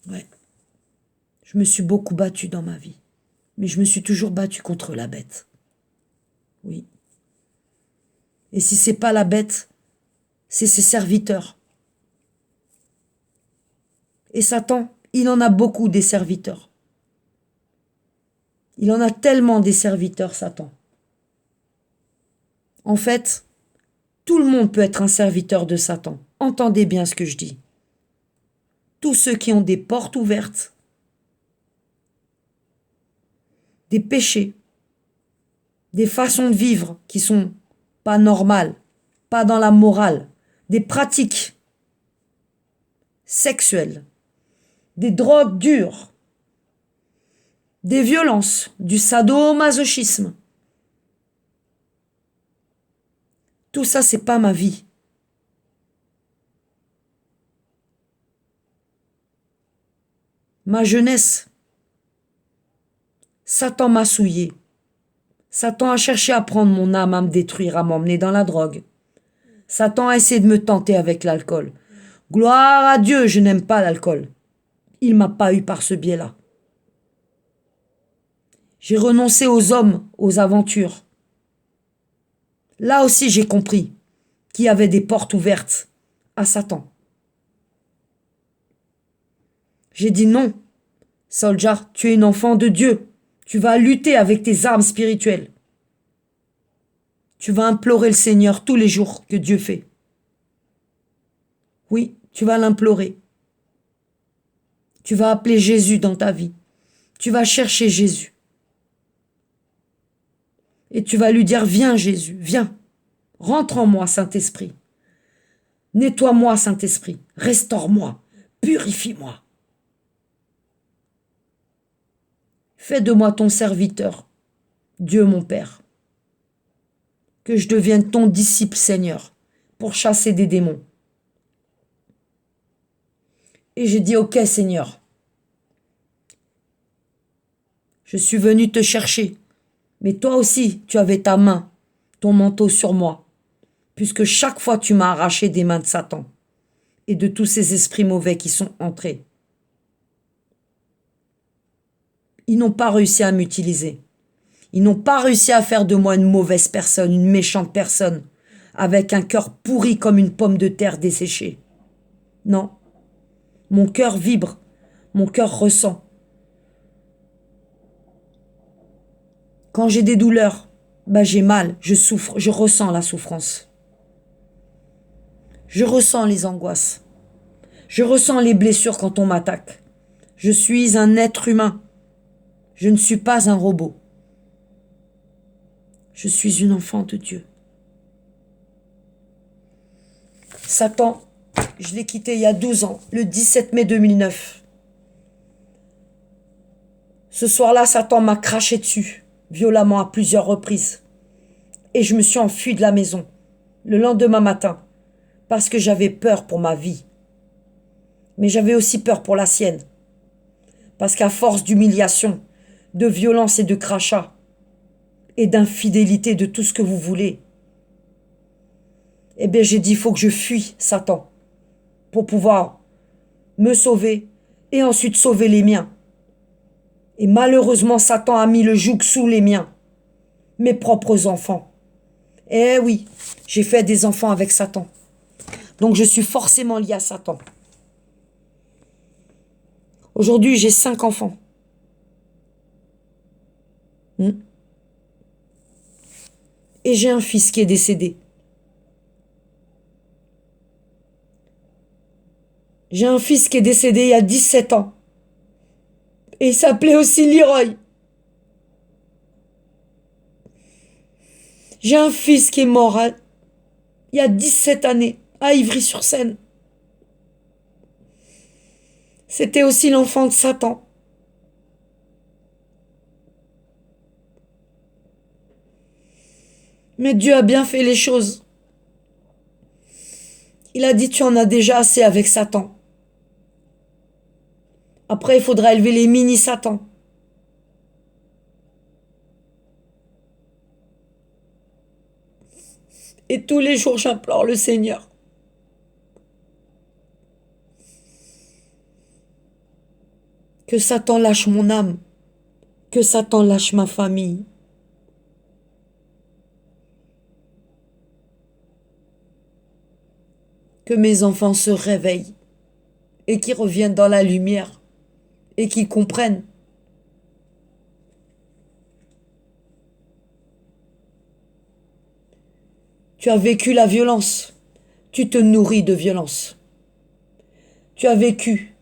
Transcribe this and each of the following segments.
Ouais. Je me suis beaucoup battue dans ma vie. Mais je me suis toujours battue contre la bête. Oui. Et si c'est pas la bête, c'est ses serviteurs. Et Satan, il en a beaucoup des serviteurs. Il en a tellement des serviteurs, Satan. En fait, tout le monde peut être un serviteur de Satan. Entendez bien ce que je dis. Tous ceux qui ont des portes ouvertes, des péchés, des façons de vivre qui sont pas normales, pas dans la morale, des pratiques sexuelles, des drogues dures, des violences, du sadomasochisme. Tout ça, c'est pas ma vie. Ma jeunesse, Satan m'a souillé. Satan a cherché à prendre mon âme, à me détruire, à m'emmener dans la drogue. Satan a essayé de me tenter avec l'alcool. Gloire à Dieu, je n'aime pas l'alcool. Il m'a pas eu par ce biais-là. J'ai renoncé aux hommes, aux aventures. Là aussi, j'ai compris qu'il y avait des portes ouvertes à Satan. J'ai dit non, Soldier, tu es une enfant de Dieu. Tu vas lutter avec tes armes spirituelles. Tu vas implorer le Seigneur tous les jours que Dieu fait. Oui, tu vas l'implorer. Tu vas appeler Jésus dans ta vie. Tu vas chercher Jésus. Et tu vas lui dire, viens Jésus, viens. Rentre en moi, Saint-Esprit. Nettoie-moi, Saint-Esprit. Restaure-moi. Purifie-moi. Fais de moi ton serviteur, Dieu mon Père. Que je devienne ton disciple, Seigneur, pour chasser des démons. Et j'ai dit, ok, Seigneur. Je suis venu te chercher. Mais toi aussi, tu avais ta main, ton manteau sur moi, puisque chaque fois tu m'as arraché des mains de Satan et de tous ces esprits mauvais qui sont entrés. Ils n'ont pas réussi à m'utiliser. Ils n'ont pas réussi à faire de moi une mauvaise personne, une méchante personne, avec un cœur pourri comme une pomme de terre desséchée. Non, mon cœur vibre, mon cœur ressent. Quand j'ai des douleurs, j'ai mal, je souffre, je ressens la souffrance. Je ressens les angoisses. Je ressens les blessures quand on m'attaque. Je suis un être humain. Je ne suis pas un robot. Je suis une enfant de Dieu. Satan, je l'ai quitté il y a 12 ans, le 17 mai 2009. Ce soir-là, Satan m'a craché dessus, violemment à plusieurs reprises. Et je me suis enfuie de la maison, le lendemain matin, parce que j'avais peur pour ma vie. Mais j'avais aussi peur pour la sienne. Parce qu'à force d'humiliation, de violence et de crachats, et d'infidélité, de tout ce que vous voulez, eh bien j'ai dit, il faut que je fuis Satan pour pouvoir me sauver et ensuite sauver les miens. Et malheureusement, Satan a mis le joug sous les miens, mes propres enfants. Eh oui, j'ai fait des enfants avec Satan. Donc je suis forcément liée à Satan. Aujourd'hui, j'ai 5 enfants. Et j'ai un fils qui est décédé. J'ai un fils qui est décédé il y a 17 ans. Et il s'appelait aussi Leroy. J'ai un fils qui est mort il y a 17 années à Ivry-sur-Seine. C'était aussi l'enfant de Satan. Mais Dieu a bien fait les choses. Il a dit, tu en as déjà assez avec Satan. Après, il faudra élever les mini-Satan. Et tous les jours, j'implore le Seigneur. Que Satan lâche mon âme. Que Satan lâche ma famille. Que mes enfants se réveillent et qu'ils reviennent dans la lumière et qu'ils comprennent. Tu as vécu la violence. Tu te nourris de violence. Tu as vécu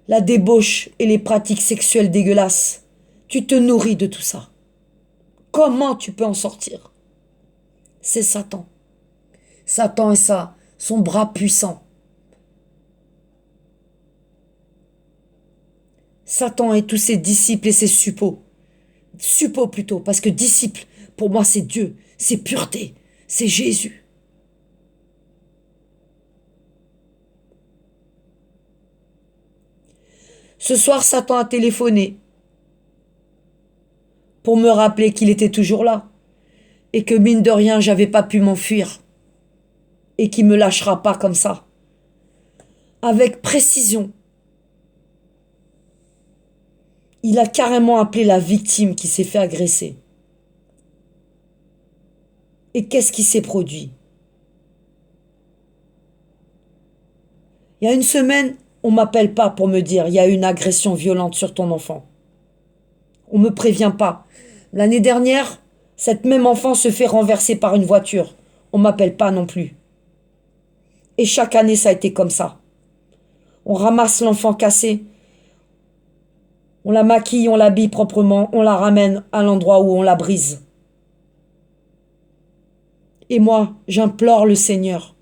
la débauche et les pratiques sexuelles dégueulasses. Tu te nourris de tout ça. Comment tu peux en sortir? C'est Satan. Satan et ça, son bras puissant. Satan et tous ses disciples et ses suppôts. Suppôts plutôt, parce que disciples, pour moi, c'est Dieu, c'est pureté, c'est Jésus. Ce soir, Satan a téléphoné pour me rappeler qu'il était toujours là et que mine de rien, j'avais pas pu m'enfuir et qu'il me lâchera pas comme ça. Avec précision, il a carrément appelé la victime qui s'est fait agresser. Et qu'est-ce qui s'est produit? Il y a une semaine, on m'appelle pas pour me dire il y a eu une agression violente sur ton enfant. On me prévient pas. L'année dernière, cette même enfant se fait renverser par une voiture. On m'appelle pas non plus. Et chaque année, ça a été comme ça. On ramasse l'enfant cassé, on la maquille, on l'habille proprement, on la ramène à l'endroit où on la brise. Et moi, j'implore le Seigneur.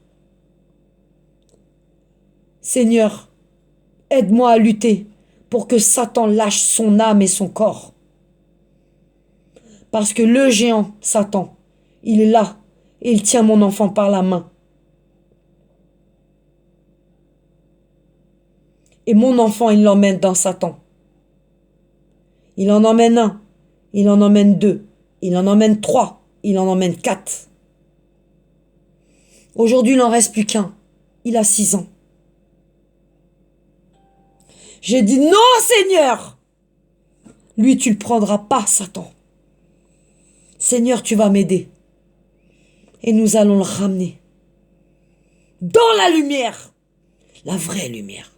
Seigneur, aide-moi à lutter pour que Satan lâche son âme et son corps. Parce que le géant, Satan, il est là et il tient mon enfant par la main. Et mon enfant, il l'emmène dans Satan. Il en emmène un, il en emmène deux, il en emmène trois, il en emmène quatre. Aujourd'hui, il n'en reste plus qu'un. Il a 6 ans. J'ai dit non, Seigneur! Lui, tu le prendras pas, Satan. Seigneur, tu vas m'aider. Et nous allons le ramener dans la lumière. La vraie lumière.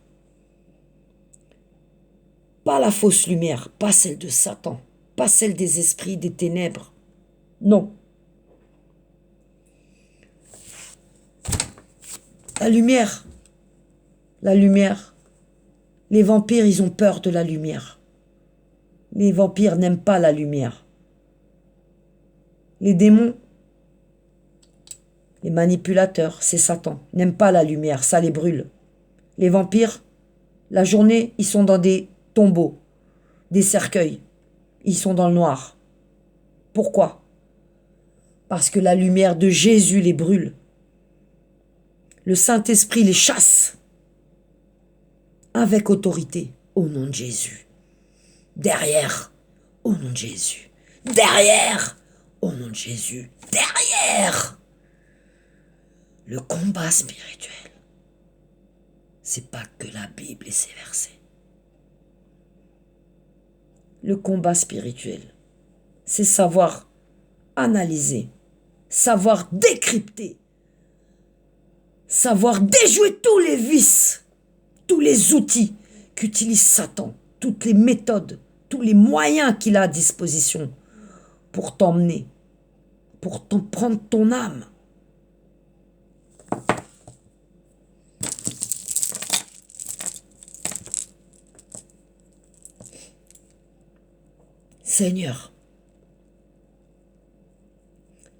Pas la fausse lumière, pas celle de Satan, pas celle des esprits des ténèbres. Non. La lumière. La lumière. Les vampires, ils ont peur de la lumière. Les vampires n'aiment pas la lumière. Les démons, les manipulateurs, c'est Satan, n'aiment pas la lumière, ça les brûle. Les vampires, la journée, ils sont dans des tombeaux, des cercueils. Ils sont dans le noir. Pourquoi? Parce que la lumière de Jésus les brûle. Le Saint-Esprit les chasse avec autorité au nom de Jésus. Derrière, au nom de Jésus. Derrière, au nom de Jésus. Derrière. Le combat spirituel, c'est pas que la Bible et ses versets. Le combat spirituel, c'est savoir analyser, savoir décrypter, savoir déjouer tous les vices, tous les outils qu'utilise Satan, toutes les méthodes, tous les moyens qu'il a à disposition pour t'emmener, pour prendre ton âme. Seigneur,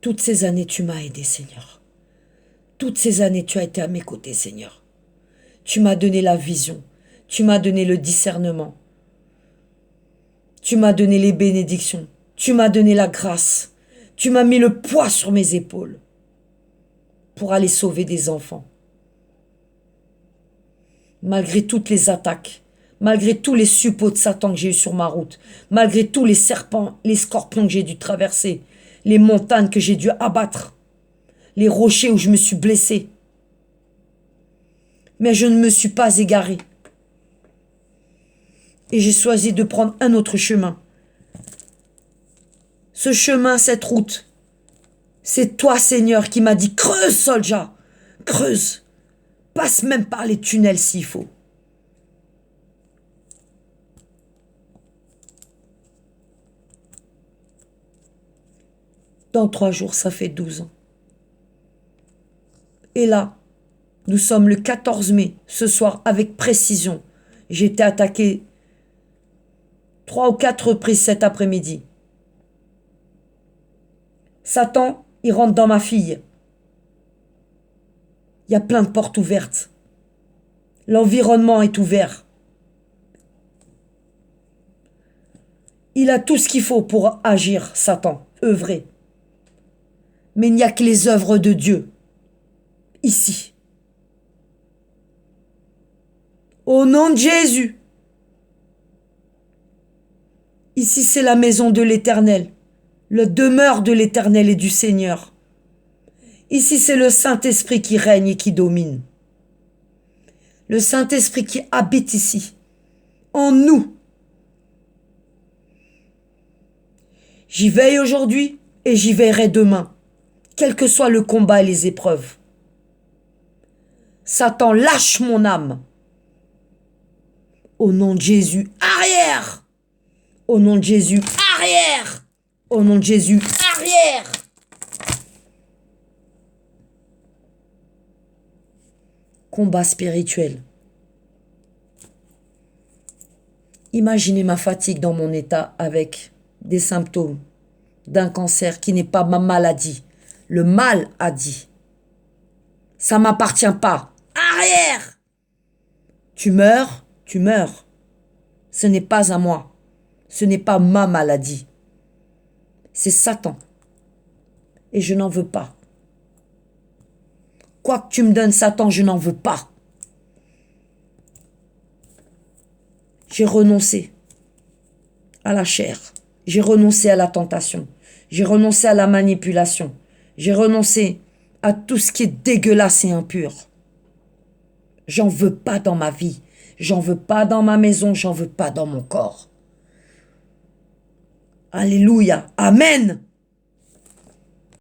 toutes ces années tu m'as aidé, Seigneur. Toutes ces années tu as été à mes côtés, Seigneur. Tu m'as donné la vision, tu m'as donné le discernement, tu m'as donné les bénédictions, tu m'as donné la grâce, tu m'as mis le poids sur mes épaules pour aller sauver des enfants. Malgré toutes les attaques, malgré tous les suppôts de Satan que j'ai eu sur ma route, malgré tous les serpents, les scorpions que j'ai dû traverser, les montagnes que j'ai dû abattre, les rochers où je me suis blessé. Mais je ne me suis pas égaré. Et j'ai choisi de prendre un autre chemin. Ce chemin, cette route, c'est toi, Seigneur, qui m'as dit, creuse, Soldier, creuse. Passe même par les tunnels s'il faut. Dans 3 jours, ça fait 12 ans. Et là, nous sommes le 14 mai, ce soir, avec précision. J'ai été attaqué 3 ou 4 reprises cet après-midi. Satan, il rentre dans ma fille. Il y a plein de portes ouvertes. L'environnement est ouvert. Il a tout ce qu'il faut pour agir, Satan, œuvrer. Mais il n'y a que les œuvres de Dieu, ici. Au nom de Jésus. Ici, c'est la maison de l'Éternel, le demeure de l'Éternel et du Seigneur. Ici, c'est le Saint-Esprit qui règne et qui domine. Le Saint-Esprit qui habite ici, en nous. J'y veille aujourd'hui et j'y veillerai demain, quel que soit le combat et les épreuves. Satan, lâche mon âme. Au nom de Jésus, arrière. Au nom de Jésus, arrière. Au nom de Jésus, arrière. Combat spirituel. Imaginez ma fatigue dans mon état avec des symptômes d'un cancer qui n'est pas ma maladie. Le mal a dit. Ça ne m'appartient pas. Arrière. Tu meurs, tu meurs. Ce n'est pas à moi. Ce n'est pas ma maladie. C'est Satan. Et je n'en veux pas. Quoi que tu me donnes, Satan, je n'en veux pas. J'ai renoncé à la chair. J'ai renoncé à la tentation. J'ai renoncé à la manipulation. J'ai renoncé à tout ce qui est dégueulasse et impur. J'en veux pas dans ma vie. J'en veux pas dans ma maison. J'en veux pas dans mon corps. Alléluia. Amen.